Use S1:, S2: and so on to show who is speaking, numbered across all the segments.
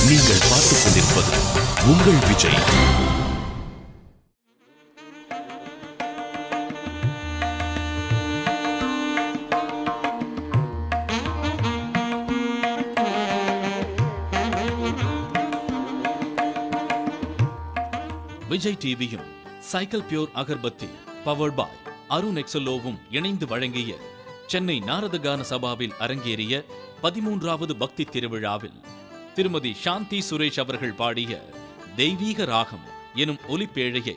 S1: நீங்கள் பார்த்துக் கொண்டிருப்பது உங்கள் விஜய். விஜய் டிவியும் cycle pure agarbatti powered by Arun எக்ஸலோவும் இணைந்து வழங்கிய சென்னை நாரதகான சபாவில் அரங்கேறிய 13வது பக்தி திருவிழாவில் திருமதி சாந்தி சுரேஷ் அவர்கள் பாடிய தெய்வீக ராகம் எனும் ஒலிப்பேழையை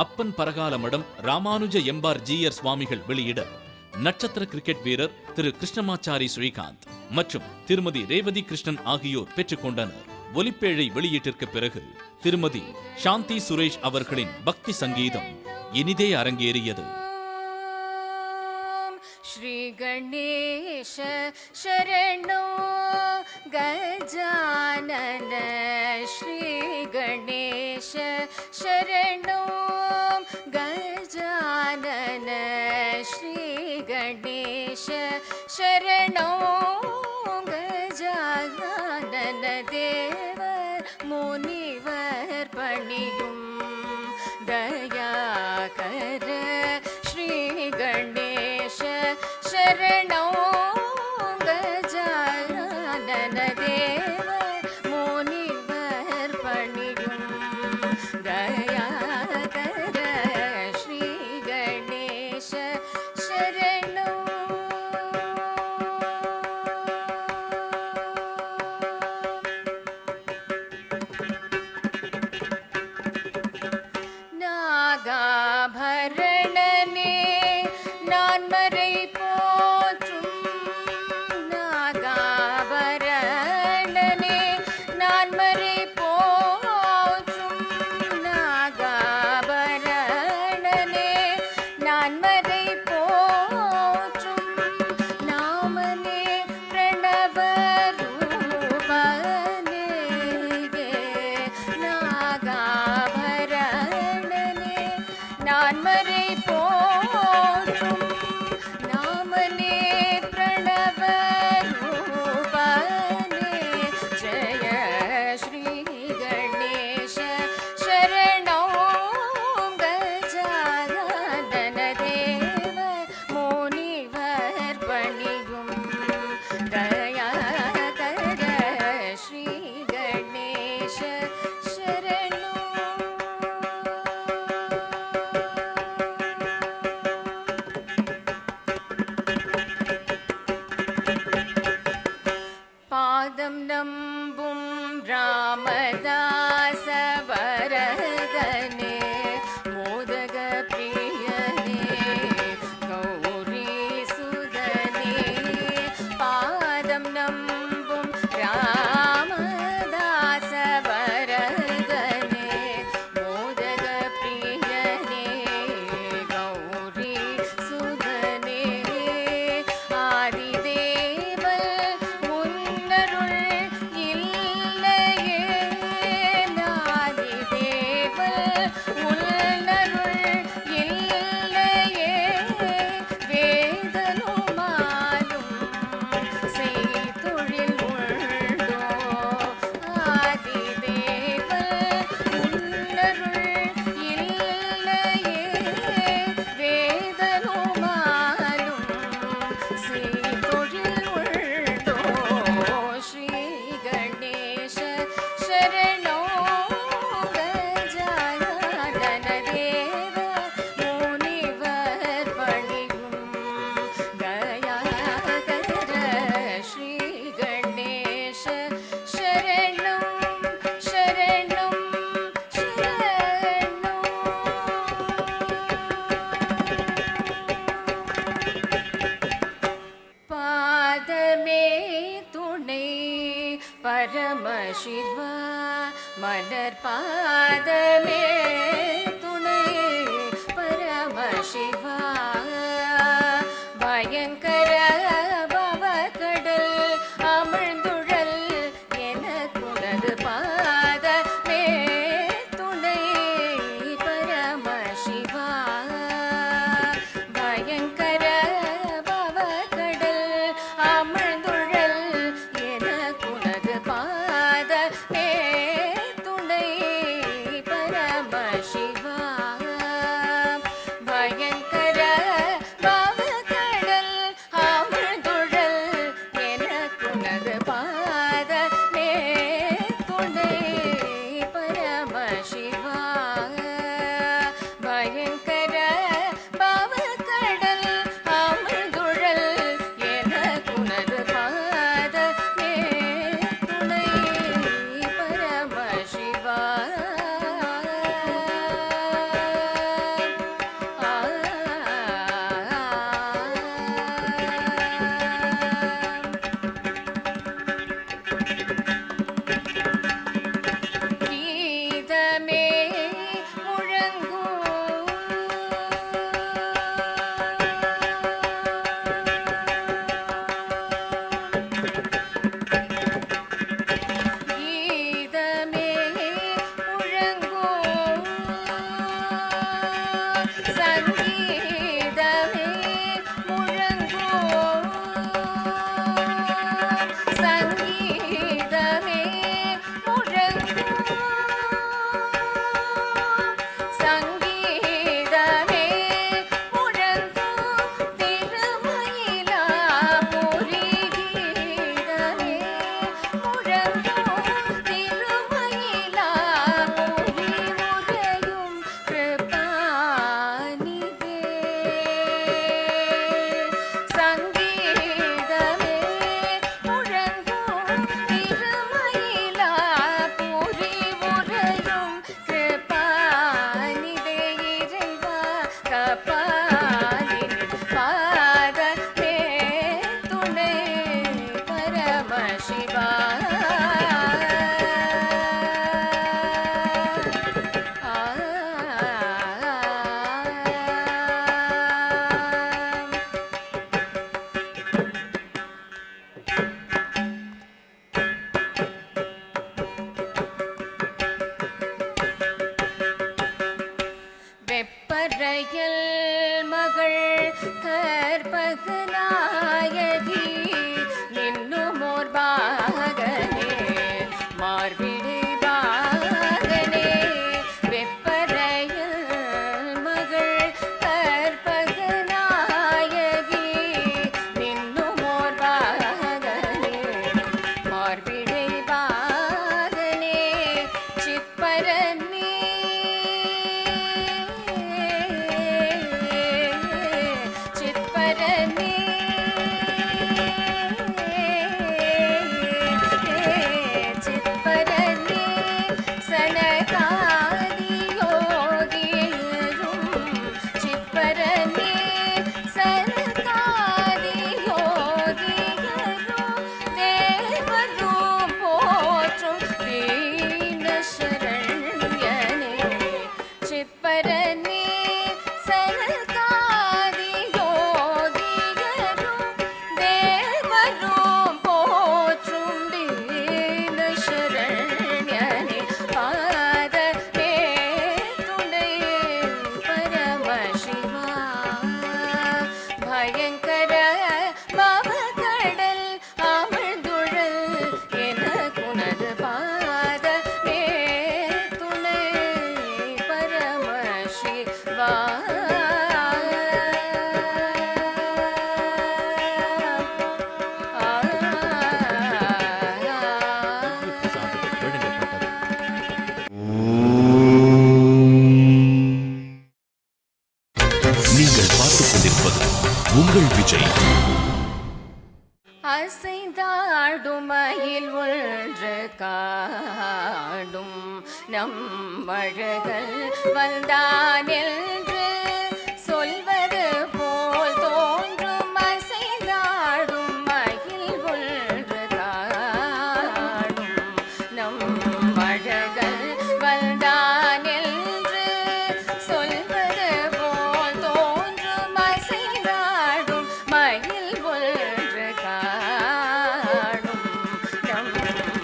S1: அப்பன் பரகால மடம் ராமானுஜ எம்பார் ஜீயர் சுவாமிகள் வெளியிட நட்சத்திர கிரிக்கெட் வீரர் திரு கிருஷ்ணமாச்சாரி ஸ்ரீகாந்த் மற்றும் திருமதி ரேவதி கிருஷ்ணன் ஆகியோர் பெற்றுக்கொண்டனர். ஒலிப்பேழை வெளியீட்டிற்கு பிறகு திருமதி சாந்தி சுரேஷ் அவர்களின் பக்தி சங்கீதம் இனிதே அரங்கேறியது.
S2: ஸ்ரீ கணேஷ சரணோ கஜானன ஸ்ரீ கணேஷ சரணோ கஜானன ஸ்ரீ கணேஷ சரணோ கஜானன தேவர் முனிவர் பணியும் தயாகர ஸ்ரீ கணேஷ சரணோ கஜானன தேவர் முனிவர் பணியும் தயாகர ஸ்ரீ கணேஷ சரணோ. நாகாபரணனே நான்மறை போற்றும் நாகாபரணனே நான்மறை போற்றும் நாகாபரணனே நான்மறை போற்றும் நாமனே பிரணவ ரூபனே நாகாபரணனே நான்மறை போற்றும் நாமனே பிரணவ ரூபனே ஜய ஸ்ரீ கணேஷ சரணோ கஜானன தேவ முனிவர் பணியும் தயாகர ஸ்ரீ கணேஷ சரணோ. பாதம் நம்பும் ராமதாச வரதனே மோதக பிரியனே கௌரி சுதனே பாதம் நம்பும் ராமதாச வரதனே மோதக பிரியனே கௌரி சுதனே ஆதிதேவல் முன்னருள் இல்லையே நாதிதேவல் முன்னருள் இல்லையே வேதனுமாலும் செய்தொழில் உண்டோ ஆதிதேவல் முன்னருள் இல்லையே வேதனுமாலும் செய்தொழில் உண்டோ ஸ்ரீ கணேஷ சரணோ கஜானன தேவ முனிவர் பணியும் தயாகர ஸ்ரீ கணேஷ சரணோ சரணோ சரணோ. பாதமே துணை பரமசிவா மலர் பாதமே துணை பரமசிவா பயங்கர பவகடல் அமிழ்ந்துழல் எனக்குனது பாதமே துணை பரமசிவா பயங்கர பவகடல் அமிழ்ந்துழல் எனக்குனது பாத மார்பிடை பாகனே வெப்பரையில் மகள் கற்பகநாயகி நின்னுமோர் பாகனே மார்பிடை பாகனே சிற்பரனே சிற்பரனே சிற்பரனே சனகாதியோகியரும் சிற்பரனே சனகாதியோகியரும் தேவரும் போற்றும் தீனசரண்யனே சிற்பரனே சனகாதியோகியரும் தேவரும் போற்றும் தீனசரண்யனே பாதமே துணை பரமசிவா பயங்கர பவகடல் அமிழ்ந்துழல் எனக்குனது பாதமே துணை பரமசிவா
S1: நீங்கள் பார்த்துக் கொண்டிருப்பது உங்கள் விஜய்.
S2: அசைந்தாடும் மயில் ஒன்று காடும் நம் அழகல் வந்தான் என்று சொல்வது போல் தோன்றும் அசைந்தாடும் மயில் ஒன்று காடும் நம் அழகல் வந்தான் என்று சொல்வது போல் தோன்றும் அசைந்தாடும் மயில் ஒன்று காடும் நம்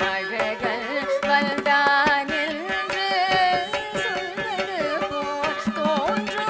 S2: அழகல் வந்தான் என்று சொல்வது போல் தோன்றும்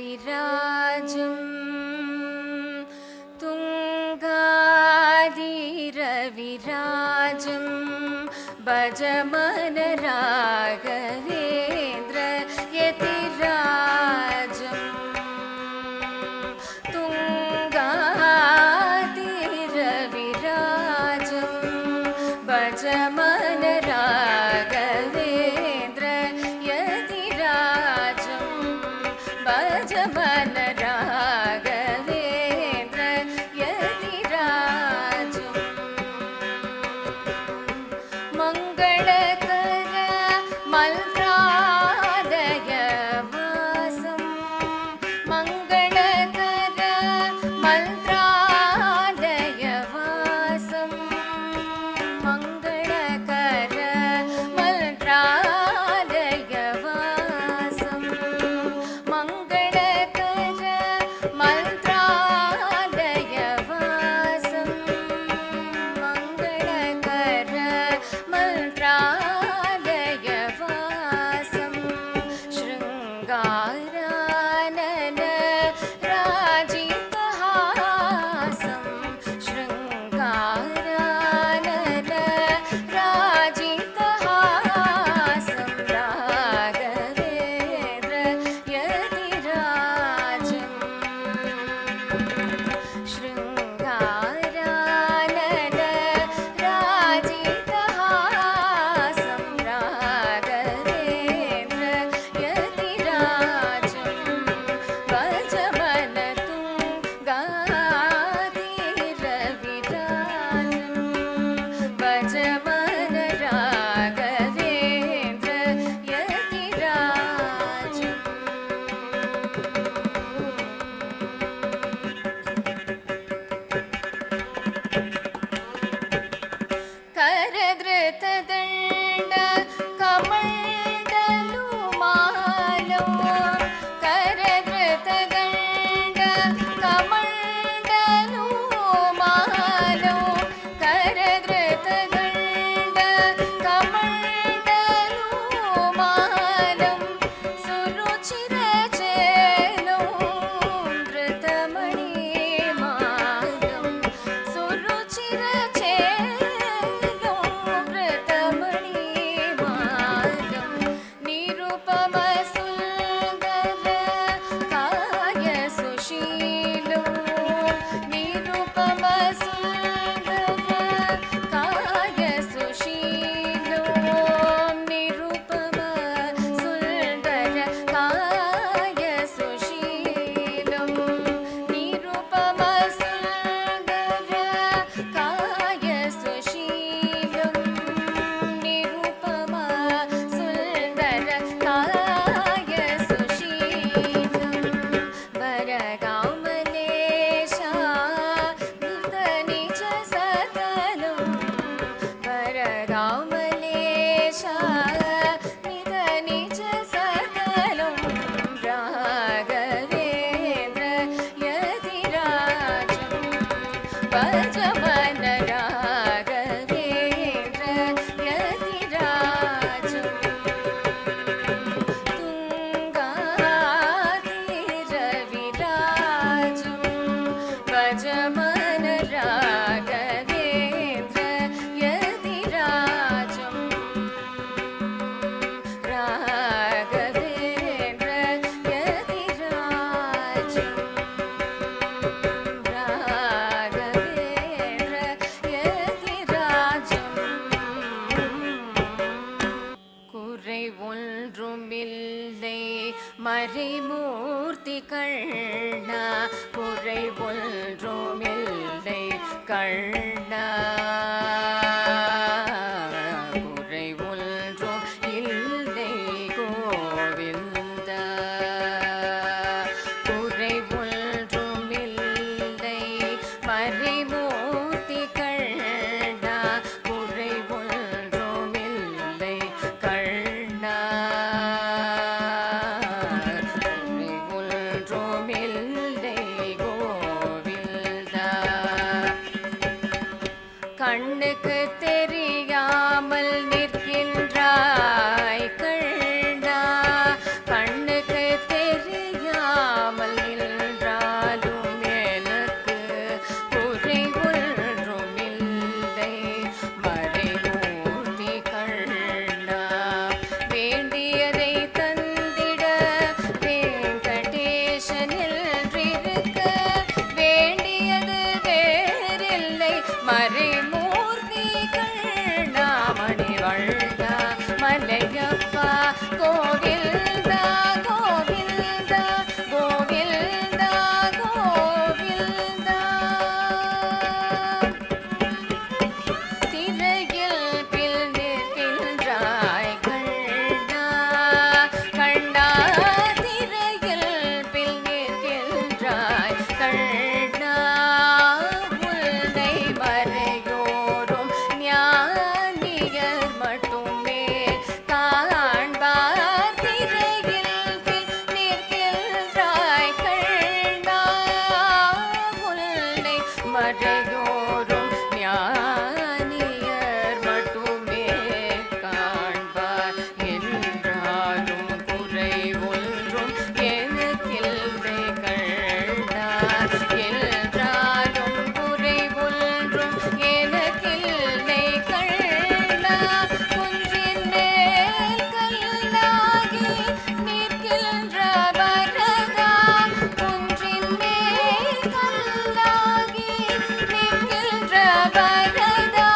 S2: यतिराजं तुङ्गादिरविराजं भजमन राघवेन्द्र यतिराजं तुङ्गादिरविराजं भजमन राघवेन्द्र यतिराजं भजमन राघवेन्द्र यतिराजं मङ्गलकर मल्त्रादयवासं मङ्गलकर मल्त्रादयवासं मङ्गलकर मल्त्रादयवासं मङ्गलकर मल्त्रादयवासं मङ्गलकर मल्त्रादयवासं शृङ्गारानन राजितहासं शृङ्गारानन राजितहासं राघवेन्द्र यतिराजं शृङ्गारानन राजितहासं राघवेन्द्र यतिराजं भजमन तुङ्गादिरविराजं भजमन राघवेन्द्र यतिराजं करधृतदण्ड कमण्डलुमालो करधृतदण्ड कमण्डलुमालो करधृतदण्ड कमण्डलुमालं सुरुचिरचेलो धृतमणिमालं सुरुचिरचेलो धृतमणिमालं निरुपमसुन्दर काय सुशीलो निरुपमसुन्दर काय सुशीलो निरुपमसुन्दर काय सुशीलं निरुपमसुन्दर काय सुशीलं निरुपमसुन्दर काय सुशीलं वरगाव मलेशा निज सकलं वरगाव मलेशा निज सकलं राघवेन्द्र यतिराजं भजमन राघवेन्द्र यतिराजं तुङ्गादिरविराजं भजमन राघवेन्द्र यतिराजं राघवेन्द्र यतिराजं राघवेन्द्र यतिराजं குறை ஒன்றுமில்லை மறைமூர்த்தி கண்ணா குறை ஒன்றுமில்லை கண்ணா குறை ஒன்றும் இல்லை கோவிந்தா குறை ஒன்றுமில்லை மறைமூர்த்தி கண்ணா குறை ஒன்றுமில்லை கண்ணா குறை ஒன்றுமில்லை கோவிந்தா கண்ணுக்கு தெரியாமல் நிற்கின்றாய் கண்ணா கண்ணுக்கு தெரியாமல் என்றாலும் குறை ஒன்றும் எனக்கில்லை கண்ணா குன்றின் மேல் கல்லாகி நிற்கின்ற வரதா குன்றின் மேல் கல்லாகி நிற்கின்ற வரதா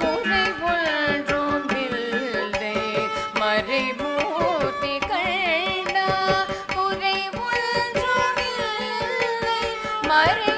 S2: குறை ஒன்றும் இல்லை மறைமூர்த்தி கண்ணா குறை ஒன்றும் இல்லை மறை